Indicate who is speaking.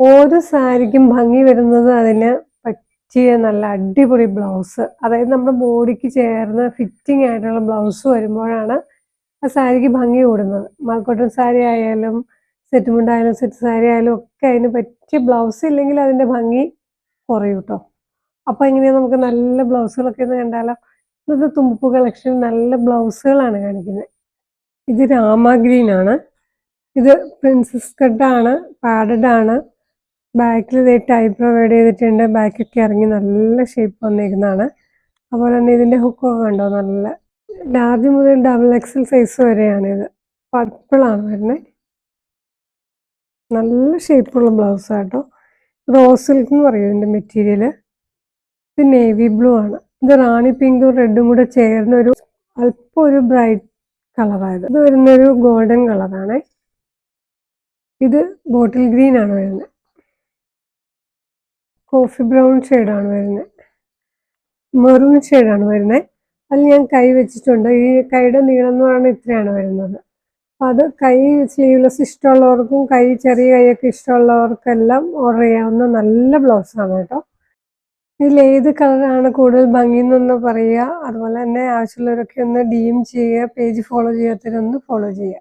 Speaker 1: ഓരോ സാരിക്കും ഭംഗി വരുന്നത് അതിന് പറ്റിയ നല്ല അടിപൊളി ബ്ലൗസ്, അതായത് നമ്മുടെ ബോഡിക്ക് ചേർന്ന് ഫിറ്റിംഗ് ആയിട്ടുള്ള ബ്ലൗസ് വരുമ്പോഴാണ് ആ സാരിക്ക് ഭംഗി കൂടുന്നത്. മൽക്കോട്ടൺ സാരി ആയാലും സെറ്റ് മുണ്ടായാലും സെറ്റ് സാരി ആയാലും ഒക്കെ അതിന് പറ്റിയ ബ്ലൗസ് ഇല്ലെങ്കിൽ അതിൻ്റെ ഭംഗി കുറയും കേട്ടോ. അപ്പോൾ എങ്ങനെയാണ് നമുക്ക് നല്ല ബ്ലൗസുകളൊക്കെ ഒന്ന് കണ്ടാലോ? ഇന്നത്തെ തുമ്പപ്പൂ കളക്ഷൻ നല്ല ബ്ലൗസുകളാണ് കാണിക്കുന്നത്. ഇത് രാമ ഗ്രീൻ ആണ്. ഇത് പ്രിൻസസ് കട്ടാണ്, പാഡഡ് ആണ്. ബാക്കിൽ ടൈപ്പ് പ്രൊവൈഡ് ചെയ്തിട്ടുണ്ട്. ബാക്കൊക്കെ ഇറങ്ങി നല്ല ഷേപ്പ് വന്നിരിക്കുന്നതാണ്. അതുപോലെ തന്നെ ഇതിൻ്റെ ഹുക്കൊക്കെ കണ്ടോ, നല്ല ലാർജ് മുതൽ ഡബിൾ എക്സൽ സൈസ് വരെയാണിത്. പർപ്പിളാണ് വരുന്നത്. നല്ല ഷേപ്പുള്ള ബ്ലൗസാണ് കേട്ടോ. റോസ് സിൽക്ക് എന്ന് പറയും ഇതിൻ്റെ മെറ്റീരിയൽ. ഇത് നേവി ബ്ലൂ ആണ്. ഇത് റാണി പിങ്കും റെഡും കൂടെ ചേർന്ന അല്പം ഒരു ബ്രൈറ്റ് കളറായത്. ഇത് വരുന്നൊരു ഗോൾഡൻ കളറാണ്. ഇത് ബോട്ടിൽ ഗ്രീൻ ആണ് വരുന്നത്. കോഫി ബ്രൗൺ ഷെയ്ഡാണ് വരുന്നത്. മെറൂൺ ഷെയ്ഡാണ് വരുന്നത്. അതിൽ ഞാൻ കൈ വെച്ചിട്ടുണ്ട്. ഈ കൈയുടെ നീളം എന്ന് പറയുന്നത് ഇത്രയാണ് വരുന്നത്. അപ്പം അത് കൈ സ്ലീവ്ലെസ് ഇഷ്ടമുള്ളവർക്കും ചെറിയ കൈയൊക്കെ ഇഷ്ടമുള്ളവർക്കെല്ലാം ഓർഡർ ചെയ്യാവുന്ന നല്ല ബ്ലൗസാണ് കേട്ടോ. ഇതിലേത് കളറാണ് കൂടുതൽ ഭംഗി എന്നൊന്ന് പറയുക. അതുപോലെ തന്നെ ആവശ്യമുള്ളവരൊക്കെ ഒന്ന് DM ചെയ്യുക. പേജ് ഫോളോ ചെയ്യാത്തവരൊന്ന് ഫോളോ ചെയ്യുക.